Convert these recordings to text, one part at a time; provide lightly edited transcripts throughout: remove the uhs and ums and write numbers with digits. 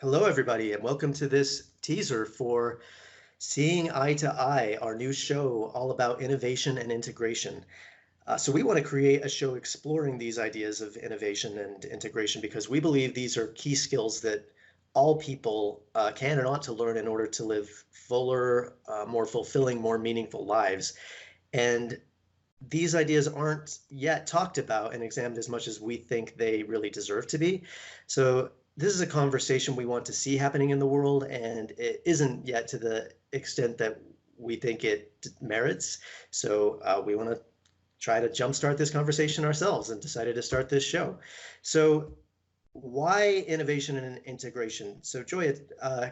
Hello, everybody, and welcome to this teaser for Seeing Eye to Eye, our new show all about innovation and integration. So, we want to create a show exploring these ideas of innovation and integration because we believe these are key skills that all people can and ought to learn in order to live fuller, more fulfilling, more meaningful lives. And these ideas aren't yet talked about and examined as much as we think they really deserve to be. So this is a conversation we want to see happening in the world, and it isn't yet to the extent that we think it merits. So we want to try to jumpstart this conversation ourselves and decided to start this show. So why innovation and integration? So Joy,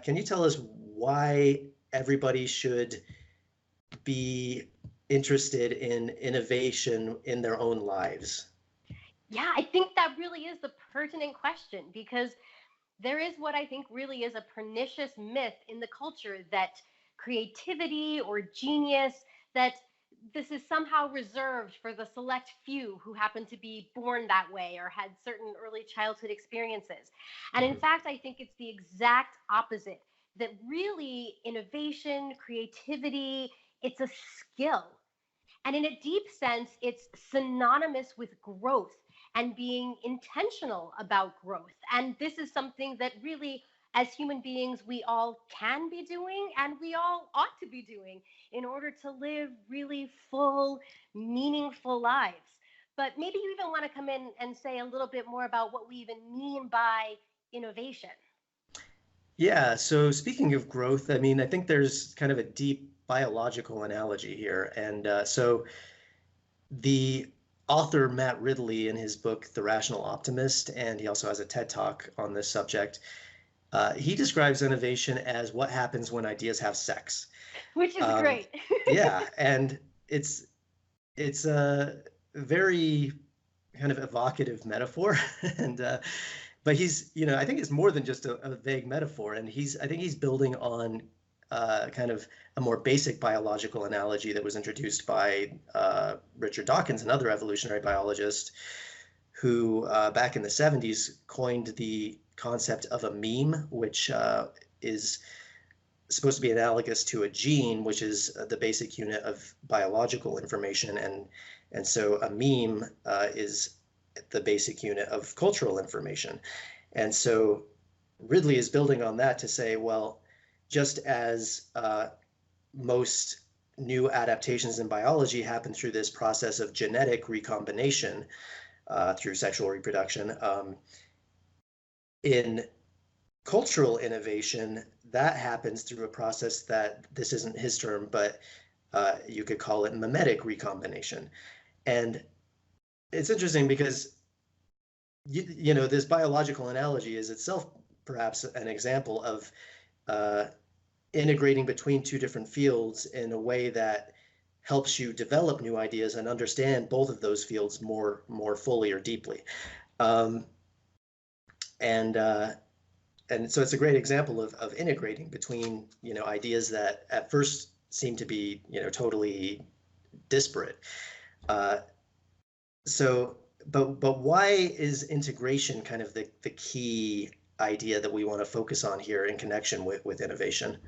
can you tell us why everybody should be interested in innovation in their own lives? Yeah, I think that really is the pertinent question because there is what I think really is a pernicious myth in the culture that creativity or genius, that this is somehow reserved for the select few who happen to be born that way or had certain early childhood experiences. And in Mhm. fact, I think it's the exact opposite, that really innovation, creativity, it's a skill. And in a deep sense, it's synonymous with growth and being intentional about growth. And this is something that really, as human beings, we all can be doing and we all ought to be doing in order to live really full, meaningful lives. But maybe you even want to come in and say a little bit more about what we even mean by innovation. Yeah, so speaking of growth, I mean, I think there's kind of a deep biological analogy here. And so the author Matt Ridley, in his book, The Rational Optimist, and he also has a TED Talk on this subject, he describes innovation as what happens when ideas have sex. Which is Um, great. yeah, and it's it's a very kind of evocative metaphor, and but I think it's more than just a vague metaphor, and I think he's building on kind of a more basic biological analogy that was introduced by Richard Dawkins, another evolutionary biologist, who back in the 70s coined the concept of a meme, which is supposed to be analogous to a gene, which is the basic unit of biological information, and so a meme is the basic unit of cultural information. And so Ridley is building on that to say, well, just as most new adaptations in biology happen through this process of genetic recombination through sexual reproduction, in cultural innovation, that happens through a process that this isn't his term, but you could call it mimetic recombination. And it's interesting because this biological analogy is itself perhaps an example of uh, integrating between two different fields in a way that helps you develop new ideas and understand both of those fields more fully or deeply. Um, and and so it's a great example of integrating between ideas that at first seem to be totally disparate. Uh, so, but why is integration kind of the key idea that we want to focus on here in connection with innovation?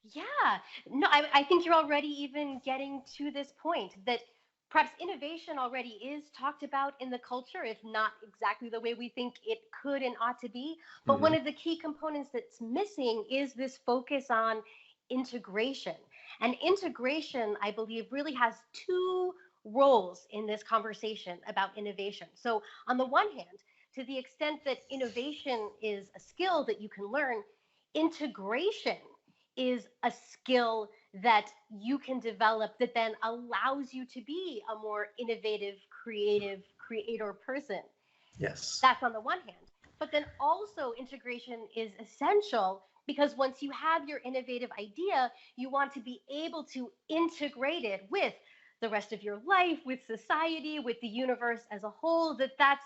Yeah, no, I think you're already even getting to this point that perhaps innovation already is talked about in the culture, if not exactly the way we think it could and ought to be. But one Hmm. of the key components that's missing is this focus on integration. And integration, I believe, really has two roles in this conversation about innovation. So, on the one hand, to the extent that innovation is a skill that you can learn, integration is a skill that you can develop that then allows you to be a more innovative, creative, creator person. Yes. That's on the one hand. But then also, integration is essential because once you have your innovative idea, you want to be able to integrate it with the rest of your life, with society, with the universe as a whole. That's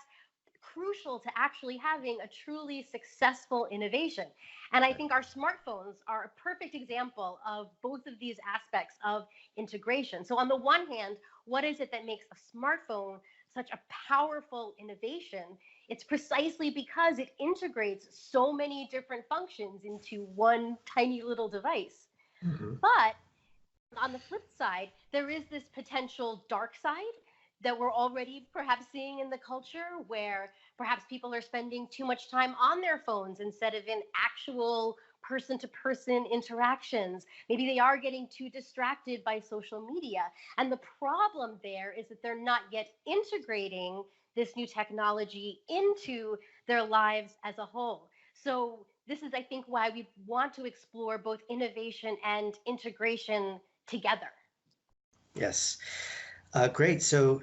crucial to actually having a truly successful innovation. And I Right. think our smartphones are a perfect example of both of these aspects of integration. So, on the one hand, what is it that makes a smartphone such a powerful innovation? It's precisely because it integrates so many different functions into one tiny little device. Mhm. But on the flip side, there is this potential dark side that we're already perhaps seeing in the culture where perhaps people are spending too much time on their phones instead of in actual person to person interactions. Maybe they are getting too distracted by social media. And the problem there is that they're not yet integrating this new technology into their lives as a whole. So, this is, I think, why we want to explore both innovation and integration together. Yes. Great. So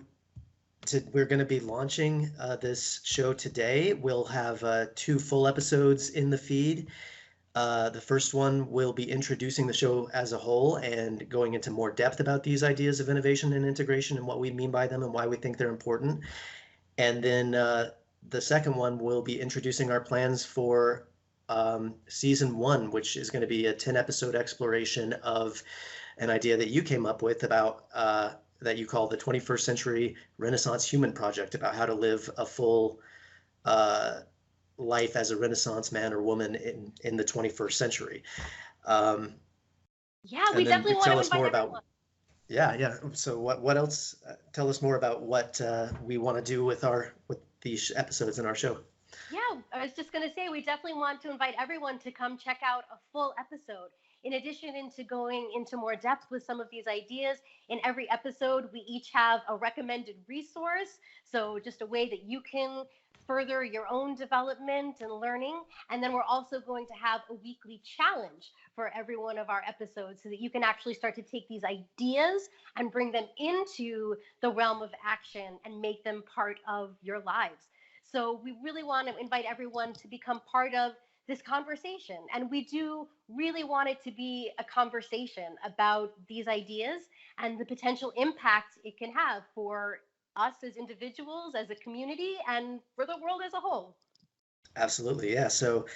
we're going to be launching this show today. We'll have 2 full episodes in the feed. The first one will be introducing the show as a whole and going into more depth about these ideas of innovation and integration and what we mean by them and why we think they're important. And then the second one will be introducing our plans for season 1, which is going to be a 10-episode exploration of an idea that you came up with about that you call the 21st Century Renaissance Human Project, about how to live a full life as a Renaissance man or woman in the 21st century. Yeah, we And then definitely want tell to us invite more everyone. about, yeah. So what else? Tell us more about what we want to do with these episodes in our show. Yeah, I was just going to say, we definitely want to invite everyone to come check out a full episode. In addition into going into more depth with some of these ideas, in every episode, we each have a recommended resource. So, just a way that you can further your own development and learning. And then we're also going to have a weekly challenge for every one of our episodes so that you can actually start to take these ideas and bring them into the realm of action and make them part of your lives. So we really want to invite everyone to become part of this conversation. And we do really want it to be a conversation about these ideas and the potential impact it can have for us as individuals, as a community, and for the world as a whole. Absolutely, yeah. So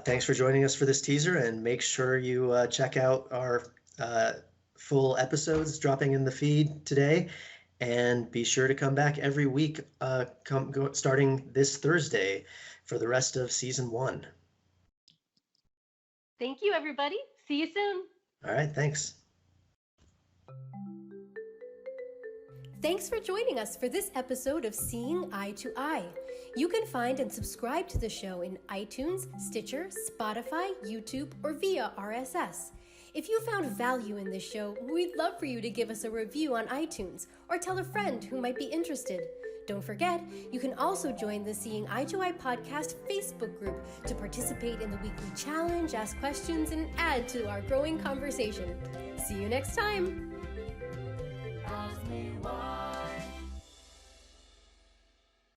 thanks for joining us for this teaser, and make sure you check out our uh, full episodes dropping in the feed today. And be sure to come back every week, starting this Thursday for the rest of season 1. Thank you, everybody. See you soon. All right, thanks. Thanks for joining us for this episode of Seeing Eye to Eye. You can find and subscribe to the show in iTunes, Stitcher, Spotify, YouTube, or via RSS. If you found value in this show, we'd love for you to give us a review on iTunes or tell a friend who might be interested. Don't forget, you can also join the Seeing Eye to Eye podcast Facebook group to participate in the weekly challenge, ask questions, and add to our growing conversation. See you next time!